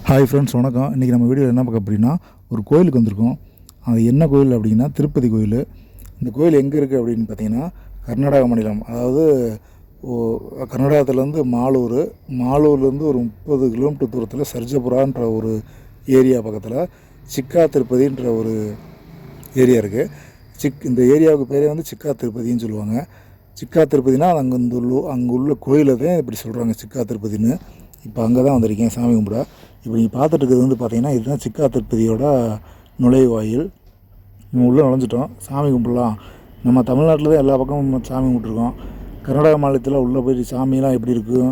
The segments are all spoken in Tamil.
ஹாய் ஃப்ரெண்ட்ஸ், வணக்கம். இன்றைக்கி நம்ம வீடியோ என்ன பார்க்க அப்படின்னா, ஒரு கோயிலுக்கு வந்திருக்கோம். அது என்ன கோயில் அப்படின்னா திருப்பதி கோயில். இந்த கோயில் எங்கே இருக்குது அப்படின்னு பார்த்தீங்கன்னா, கர்நாடகா மாநிலம். அதாவது கர்நாடகத்துலேருந்து மாலூர்லேருந்து ஒரு 30 கிலோமீட்டர் தூரத்தில் சர்ஜபுரான்ற ஒரு ஏரியா பக்கத்தில் சிக்கா திருப்பதின்ற ஒரு ஏரியா இருக்குது. இந்த ஏரியாவுக்கு பேரே வந்து சிக்கா திருப்பதின்னு சொல்லுவாங்க. சிக்கா திருப்பதினா அங்கே உள்ள கோயிலை தான் இப்படி சொல்கிறாங்க, சிக்கா திருப்பதின்னு. இப்போ அங்கே தான் வந்திருக்கேன் சாமி கும்பிட. இப்போ நீங்கள் பார்த்துட்டு இருக்கிறது வந்து பார்த்தீங்கன்னா, இதுதான் சிக்கா திருப்பதியோட நுழைவாயில். நம்ம உள்ளே நுழைஞ்சிட்டோம், சாமி கும்பிடலாம். நம்ம தமிழ்நாட்டில் தான் எல்லா பக்கமும் சாமி கும்பிட்ருக்கோம். கர்நாடகா மாநிலத்தில் உள்ளே போய் சாமியெல்லாம் எப்படி இருக்குது,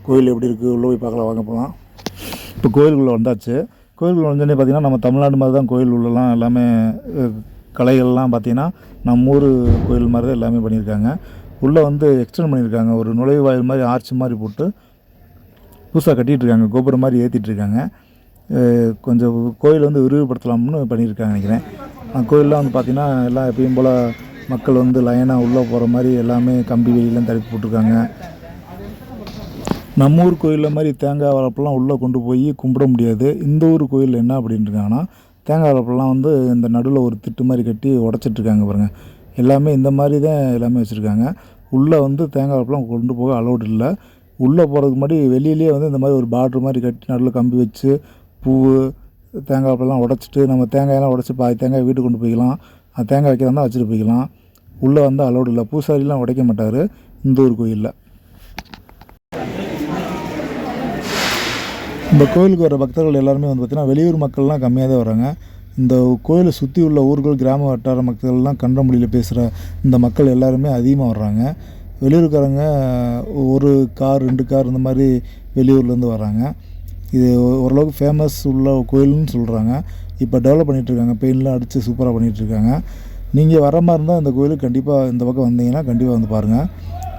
கோயில் எப்படி இருக்குது, உள்ளே போய் பார்க்கலாம், வாங்க போகலாம். இப்போ கோயிலுக்குள்ளே வந்தாச்சு. கோயிலுக்குள்ளே வந்தோடனே பார்த்திங்கன்னா, நம்ம தமிழ்நாடு மாதிரி தான் கோயில் உள்ளலாம் எல்லாமே கலைகள்லாம் பார்த்திங்கன்னா நம்ம ஊர் கோயில் மாதிரி தான் எல்லாமே பண்ணியிருக்காங்க. உள்ளே வந்து எக்ஸ்டெண்ட் பண்ணியிருக்காங்க, ஒரு நுழைவாயில் மாதிரி ஆர்ச் மாதிரி போட்டு புதுசாக கட்டிகிட்ருக்காங்க, கோபுரம் மாதிரி ஏற்றிட்டுருக்காங்க. கொஞ்சம் கோயில் வந்து விரிவுபடுத்தலாம்னு பண்ணியிருக்காங்க நினைக்கிறேன். கோயிலெலாம் வந்து பார்த்திங்கன்னா எல்லாம் எப்பயும் போல் மக்கள் வந்து லைனாக உள்ளே போகிற மாதிரி எல்லாமே கம்பி வெளியெலாம் தடுப்பு போட்டிருக்காங்க. நம்ம ஊர் கோயிலில் மாதிரி தேங்காய் வளர்ப்பெல்லாம் உள்ளே கொண்டு போய் கும்பிட முடியாது. இந்த ஊர் கோயிலில் என்ன அப்படின்ட்டுருக்காங்கன்னா, தேங்காய் வளர்ப்பெல்லாம் வந்து இந்த நடுவில் ஒரு திட்டு மாதிரி கட்டி உடச்சிட்ருக்காங்க பாருங்கள். எல்லாமே இந்த மாதிரி தான் எல்லாமே வச்சுருக்காங்க. உள்ளே வந்து தேங்காய் வளர்ப்பெல்லாம் கொண்டு போக அலோடு இல்லை. உள்ளே போகிறதுக்கு முன்னாடி வெளியிலேயே வந்து இந்த மாதிரி ஒரு பார்ட்ரு மாதிரி கட்டி நடுவில் கம்பி வச்சு பூ தேங்காய்லாம் உடச்சிட்டு, நம்ம தேங்காயெல்லாம் உடச்சி பாதி தேங்காய் வீட்டுக்கு கொண்டு போய்க்கலாம். அந்த தேங்காய் வைக்கிறதா வச்சுட்டு போய்க்கலாம். உள்ளே வந்து அலோடு இல்லை. பூசாரிலாம் உடைக்க மாட்டார் இந்த ஒரு கோயிலில். இந்த கோயிலுக்கு வர பக்தர்கள் எல்லாருமே வந்து பார்த்திங்கன்னா வெளியூர் மக்கள்லாம் கம்மியாக தான் வராங்க. இந்த கோயிலை சுற்றி உள்ள ஊர்கள், கிராம வட்டார மக்கள்லாம் கண்ட மொழியில் பேசுகிற இந்த மக்கள் எல்லாருமே அதிகமாக வர்றாங்க. வெளியூருக்காரங்க ஒரு கார் 2 கார் இந்த மாதிரி வெளியூர்லேருந்து வராங்க. இது ஓரளவுக்கு ஃபேமஸ் உள்ள கோயில்னு சொல்கிறாங்க. இப்போ டெவலப் பண்ணிகிட்ருக்காங்க, பெயின்லாம் அடித்து சூப்பராக பண்ணிகிட்ருக்காங்க. நீங்கள் வர மாதிரி இருந்தால் இந்த கோயிலுக்கு கண்டிப்பாக இந்த பக்கம் வந்தீங்கன்னா கண்டிப்பாக வந்து பாருங்கள்.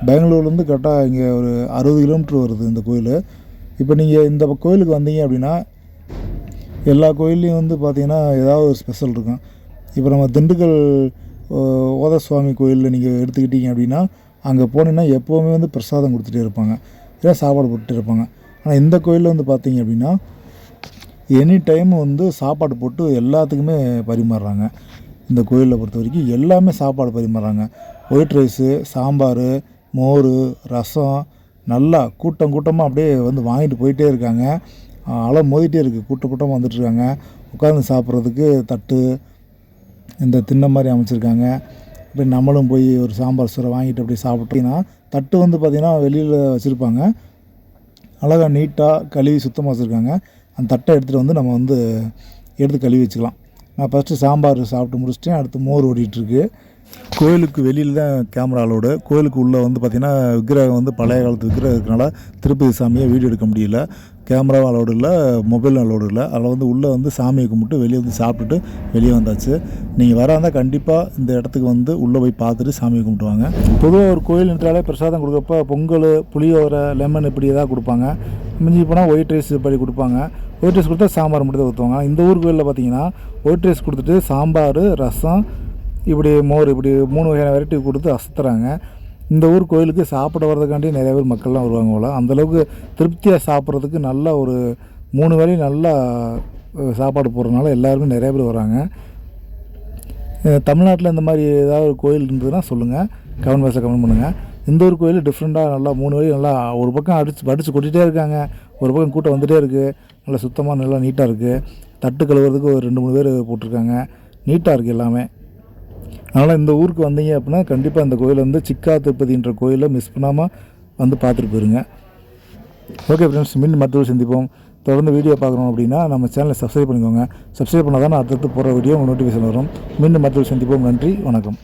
பெங்களூர்லேருந்து கரெக்டாக இங்கே ஒரு 60 கிலோமீட்டர் வருது இந்த கோயில். இப்போ நீங்கள் இந்த கோயிலுக்கு வந்தீங்க அப்படின்னா எல்லா கோயில்லையும் வந்து பார்த்திங்கன்னா ஏதாவது ஒரு ஸ்பெஷல் இருக்கும். இப்போ நம்ம திண்டுக்கல் ஓதசுவாமி கோயிலில் நீங்கள் எடுத்துக்கிட்டீங்க அப்படின்னா, அங்கே போனீங்கன்னா எப்போவுமே வந்து பிரசாதம் கொடுத்துட்டே இருப்பாங்க, இல்லை சாப்பாடு போட்டுகிட்டே இருப்பாங்க. ஆனால் இந்த கோயிலில் வந்து பார்த்திங்க அப்படின்னா எனி டைம் வந்து சாப்பாடு போட்டு எல்லாத்துக்குமே பரிமாறுறாங்க. இந்த கோயிலை பொறுத்த வரைக்கும் எல்லாமே சாப்பாடு பரிமாறுறாங்க. ஒயிட் ரைஸு, சாம்பார், மோர், ரசம், நல்லா கூட்டமாக அப்படியே வந்து வாங்கிட்டு போயிட்டே இருக்காங்க. அலை மோதிட்டே இருக்குது, கூட்டமாக வந்துட்டுருக்காங்க. உட்காந்து சாப்பிட்றதுக்கு தட்டு இந்த திண்ணை மாதிரி அமைச்சிருக்காங்க. இப்போ நம்மளும் போய் ஒரு சாம்பார் சூரை வாங்கிட்டு அப்படியே சாப்பிட்டீங்கன்னா, தட்டு வந்து பார்த்திங்கன்னா வெளியில் வச்சுருப்பாங்க, அழகாக நீட்டாக கழுவி சுத்தமாக வச்சுருக்காங்க. அந்த தட்டை எடுத்துகிட்டு வந்து நம்ம வந்து எடுத்து கழுவி வச்சுக்கலாம். நான் ஃபஸ்ட்டு சாம்பார் சாப்பிட்டு முடிச்சிட்டேன், அடுத்து மோர் ஓடிட்டுருக்கு. கோயிலுக்கு வெளியில் தான் கேமரா அலோடு. கோயிலுக்கு உள்ளே வந்து பார்த்திங்கன்னா விக்கிரகம் வந்து பழைய காலத்து விக்கிரகம் இருக்கிறனால திருப்பதி சாமியை வீடியோ எடுக்க முடியல. கேமராவும் அலோடு இல்லை, மொபைலும் அலோடு இல்லை. அதில் வந்து உள்ளே வந்து சாமியை கும்பிட்டு வெளியே வந்து சாப்பிட்டுட்டு வெளியே வந்தாச்சு. நீங்கள் வராந்தால் கண்டிப்பாக இந்த இடத்துக்கு வந்து உள்ளே போய் பார்த்துட்டு சாமியை கும்பிட்டுவாங்க. பொதுவாக ஒரு கோயில் நின்றாலே பிரசாதம் கொடுக்கப்போ பொங்கல், புளியோரை, லெமன் இப்படி ஏதாவது கொடுப்பாங்க. மிஞ்சி போனால் ஒயிட் ரைஸ் இப்படி கொடுப்பாங்க. ஒயிட் ரைஸ் கொடுத்தா சாம்பார் மட்டும் தான் ஊற்றுவாங்க. இந்த ஊர் கோயிலில் பார்த்திங்கன்னா ஒயிட் ரைஸ் கொடுத்துட்டு சாம்பார், ரசம், இப்படி மோர், இப்படி 3 வகையான வெரைட்டி கொடுத்து அசத்துறாங்க. இந்த ஊர் கோயிலுக்கு சாப்பிட வர்றதுக்காண்டி நிறைய பேர் மக்கள்லாம் வருவாங்க போல். அந்தளவுக்கு திருப்தியாக சாப்பிட்றதுக்கு நல்லா ஒரு 3 வேளையும் நல்லா சாப்பாடு போடுறதுனால எல்லாருமே நிறைய பேர் வராங்க. தமிழ்நாட்டில் இந்த மாதிரி ஏதாவது ஒரு கோயில் இருந்ததுன்னா சொல்லுங்கள், கமெண்ட் பாக்ஸில் கமெண்ட் பண்ணுங்கள். இந்த ஒரு கோயில் டிஃப்ரெண்ட்டாக நல்லா 3 வேளையும் நல்லா ஒரு பக்கம் அடித்து கொட்டிகிட்டே இருக்காங்க, ஒரு பக்கம் கூட்டம் வந்துகிட்டே இருக்குது. நல்லா சுத்தமாக நல்லா நீட்டாக இருக்குது. தட்டு கழுவுறதுக்கு ஒரு 2-3 பேர் போட்டிருக்காங்க. நீட்டாக இருக்குது எல்லாமே. அதனால் இந்த ஊருக்கு வந்தீங்க அப்படின்னா கண்டிப்பாக இந்த கோயில் வந்து சிக்கா திருப்பதின்ற கோயிலை மிஸ் பண்ணாமல் வந்து பார்த்துட்டு போயிருங்க. ஓகே ஃப்ரெண்ட்ஸ், மீண்டும் மற்றொரு சந்திப்போம். தொடர்ந்து வீடியோ பார்க்கணும் அப்படின்னா நம்ம சேனலை சப்ஸ்கிரைப் பண்ணிக்கோங்க. சப்ஸ்கிரைப் பண்ணால் தான் அடுத்தடுத்து போகிற வீடியோ நோட்டிஃபிகேஷன் வரும். மீண்டும் மற்றொரு சந்திப்போம். நன்றி, வணக்கம்.